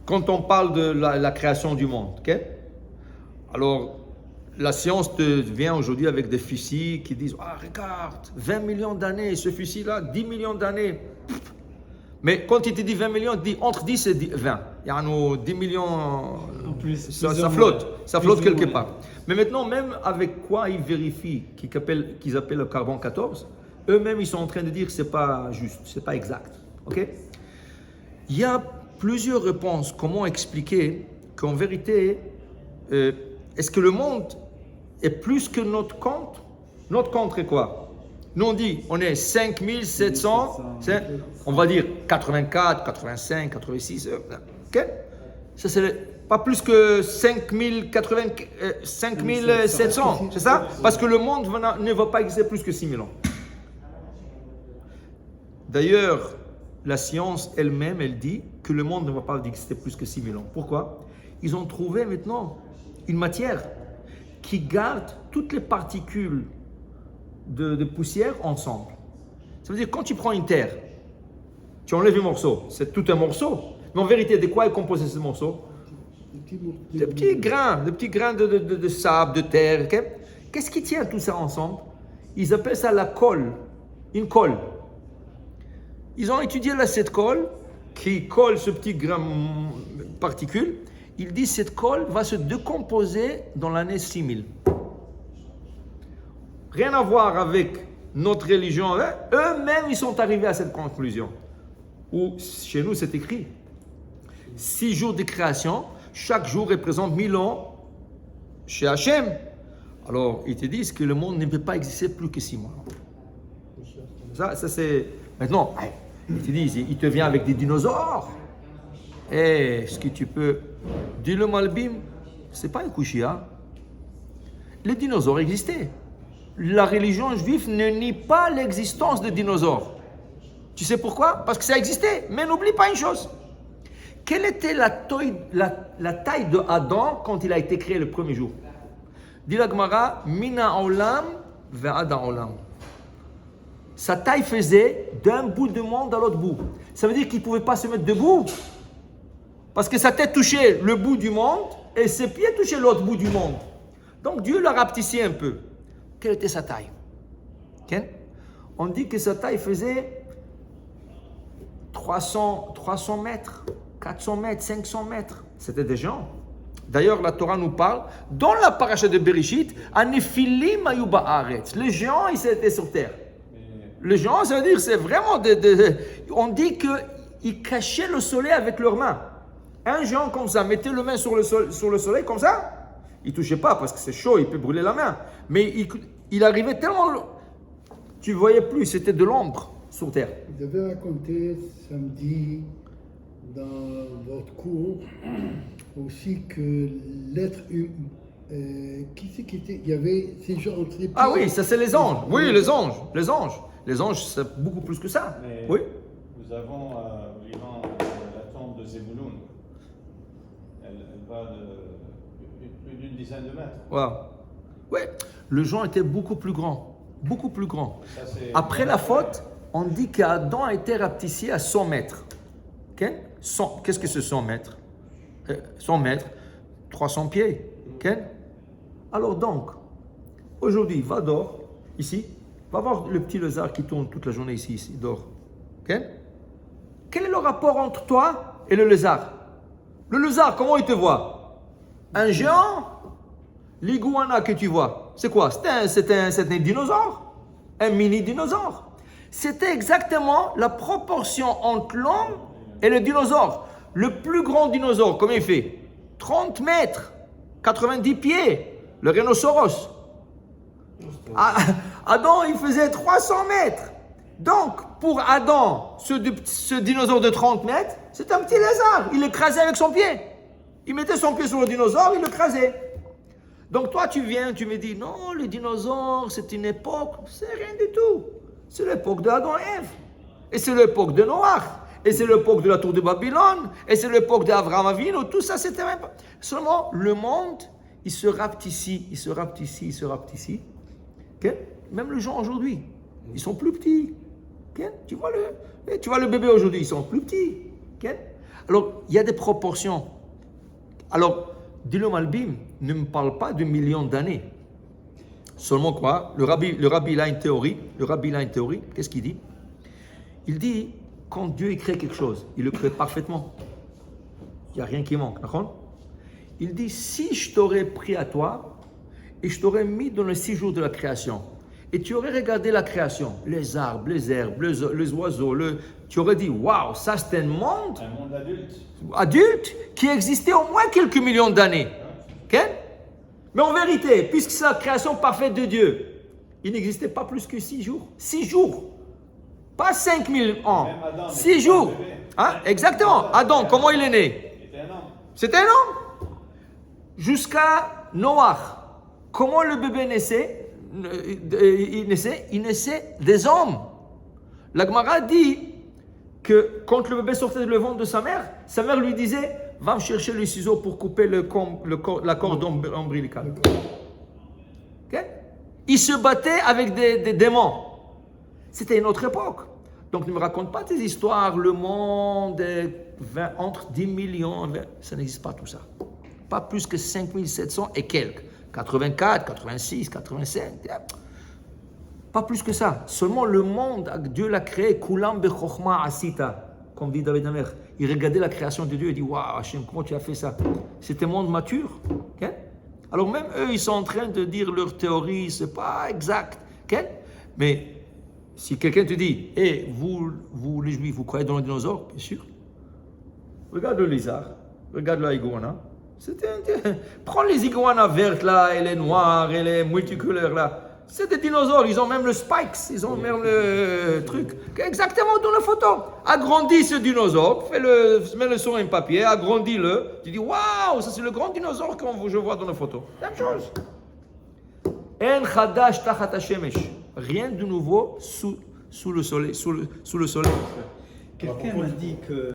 Quand on parle de la création du monde, ok? Alors, la science te vient aujourd'hui avec des fusils qui disent « Ah, regarde, 20 millions d'années, ce fusil-là, 10 millions d'années. » Mais quand il te dit 20 millions, il te dit entre 10 et 20. Il y a 10 millions, ça flotte quelque part. Mais maintenant, même avec quoi ils vérifient, qu'ils appellent le carbone 14, eux-mêmes, ils sont en train de dire que ce n'est pas juste, ce n'est pas exact. Ok? Il y a plusieurs réponses. Comment expliquer qu'en vérité, est-ce que le monde est plus que notre compte? Notre compte est quoi? Nous on dit, on est 5700, on va dire 84, 85, 86, ok? Ça c'est pas plus que 5700, c'est ça? Parce que le monde ne va pas exister plus que 6000 ans. D'ailleurs, la science elle-même, elle dit que le monde ne va pas exister plus que 6000 ans. Pourquoi? Ils ont trouvé maintenant une matière qui garde toutes les particules de poussière ensemble. Ça veut dire quand tu prends une terre, tu enlèves un morceau, c'est tout un morceau. Mais en vérité, de quoi est composé ce morceau? De petits grains de sable, de terre. Okay? Qu'est-ce qui tient tout ça ensemble? Ils appellent ça la colle, une colle. Ils ont étudié cette colle qui colle ce petit grain particule. Ils disent que cette colle va se décomposer dans l'année 6000. Rien à voir avec notre religion. Hein? Eux-mêmes, ils sont arrivés à cette conclusion. Ou chez nous, c'est écrit 6 jours de création, chaque jour représente 1000 ans chez Hachem. Alors, ils te disent que le monde ne peut pas exister plus que 6 mois. Ça c'est... Maintenant, ils te disent, il te vient avec des dinosaures. Est-ce que tu peux... Dis le Malbim, c'est pas un couchia. Les dinosaures existaient. La religion juive ne nie pas l'existence des dinosaures. Tu sais pourquoi? Parce que ça existait. Mais n'oublie pas une chose. Quelle était la taille de Adam quand il a été créé le premier jour? Dit la Gemara, Mina Olam ve'ada Olam. Sa taille faisait d'un bout du monde à l'autre bout. Ça veut dire qu'il ne pouvait pas se mettre debout. Parce que sa tête touchait le bout du monde et ses pieds touchaient l'autre bout du monde. Donc Dieu l'a rapetissé un peu. Quelle était sa taille? Okay? On dit que sa taille faisait 300 mètres, 400 mètres, 500 mètres. C'était des géants. D'ailleurs, la Torah nous parle, dans la paracha de Bereshit, Anephilim ayu ba'aretz. Les géants, ils étaient sur terre. Les géants, ça veut dire, c'est vraiment on dit qu'ils cachaient le soleil avec leurs mains. Un géant comme ça, mettait le main sur le soleil comme ça. Il ne touchait pas parce que c'est chaud, il peut brûler la main. Mais il arrivait tellement... Tu ne voyais plus, c'était de l'ombre sur terre. Vous avez raconté samedi dans votre cours aussi que l'être humain... qui c'est qui était? Il y avait ces gens entre les pieds. Ah oui, ça c'est les anges. Oui, les anges. Les anges. Les anges, c'est beaucoup plus que ça. Mais oui. Nous avons, vivant la tombe de Zebouloun. Elle va de plus d'une dizaine de mètres. Wow. Oui, le Jean était beaucoup plus grand. Beaucoup plus grand. Ça, après la faute, on dit qu'Adam a été rapetissé à 100 mètres. Okay? Qu'est-ce que c'est 100 mètres? 100 mètres, 300 pieds. Okay? Alors donc, aujourd'hui, va dehors, ici. Va voir le petit lézard qui tourne toute la journée ici, dehors. Okay? Quel est le rapport entre toi et le lézard? Le lézard, comment il te voit? Un géant? L'iguana que tu vois, c'est quoi? C'est un dinosaure, un mini-dinosaure. C'était exactement la proportion entre l'homme et le dinosaure. Le plus grand dinosaure, comment il fait? 30 mètres, 90 pieds, le rhinocéros. Adam, il faisait 300 mètres. Donc, pour Adam, ce dinosaure de 30 mètres, c'est un petit lézard. Il l'écrasait avec son pied. Il mettait son pied sur le dinosaure, il l'écrasait. Donc toi, tu viens, tu me dis, non, les dinosaures, c'est une époque. C'est rien du tout. C'est l'époque d'Adam et Ève. Et c'est l'époque de Noach. Et c'est l'époque de la tour de Babylone. Et c'est l'époque d'Abraham Avinu. Tout ça, c'était même pas... Seulement, le monde, il se rapetit, il se rapetit, il se rapetit. Okay? Même les gens aujourd'hui, ils sont plus petits. Okay? Tu vois le bébé aujourd'hui, ils sont plus petits. Okay? Alors, il y a des proportions. Alors, Dilo Malbim ne me parle pas de millions d'années. Seulement quoi? Le rabbi il a une théorie. Qu'est-ce qu'il dit? Il dit, quand Dieu crée quelque chose, il le crée parfaitement. Il n'y a rien qui manque. D'accord? Il dit, si je t'aurais pris à toi et je t'aurais mis dans le 6 jours de la création, et tu aurais regardé la création, les arbres, les herbes, les oiseaux, tu aurais dit, waouh, ça c'est un monde adulte qui existait au moins quelques millions d'années. Okay? Mais en vérité, puisque c'est la création parfaite de Dieu, il n'existait pas plus que 6 jours. 6 jours. Pas 5000 ans. 6 jours. Hein? Exactement. Adam, comment il est né? C'était un homme. Jusqu'à Noach. Comment le bébé naissait? Il naissait des hommes. La Gemara dit que quand le bébé sortait de le ventre de sa mère lui disait, va me chercher le ciseau pour couper la corde ombilicale. Okay? Il se battait avec des démons. C'était une autre époque. Donc ne me raconte pas tes histoires, le monde entre 10 millions, ça n'existe pas tout ça. Pas plus que 5700 et quelques. 84, 86, 85. Pas plus que ça. Seulement le monde, Dieu l'a créé, Kulam bechokhma asita, comme dit David Amer. Il regardait la création de Dieu et dit, waouh, Hachem, comment tu as fait ça? C'était un monde mature. Okay? Alors même eux, ils sont en train de dire leur théorie, c'est pas exact. Okay? Mais si quelqu'un te dit, vous les Juifs, vous croyez dans les dinosaures? Bien sûr. Regarde le lézard, regarde la iguana. Prends les iguanas vertes là, et les noires, et les multicolores là. C'est des dinosaures, ils ont même le spikes, ils ont même le truc. Exactement dans la photo. Agrandis ce dinosaure, mets-le sur un papier, agrandis-le. Tu dis, waouh, ça c'est le grand dinosaure que je vois dans la photo. Même chose. En chadash tachat hashemesh. Rien de nouveau sous le soleil. Quelqu'un m'a dit que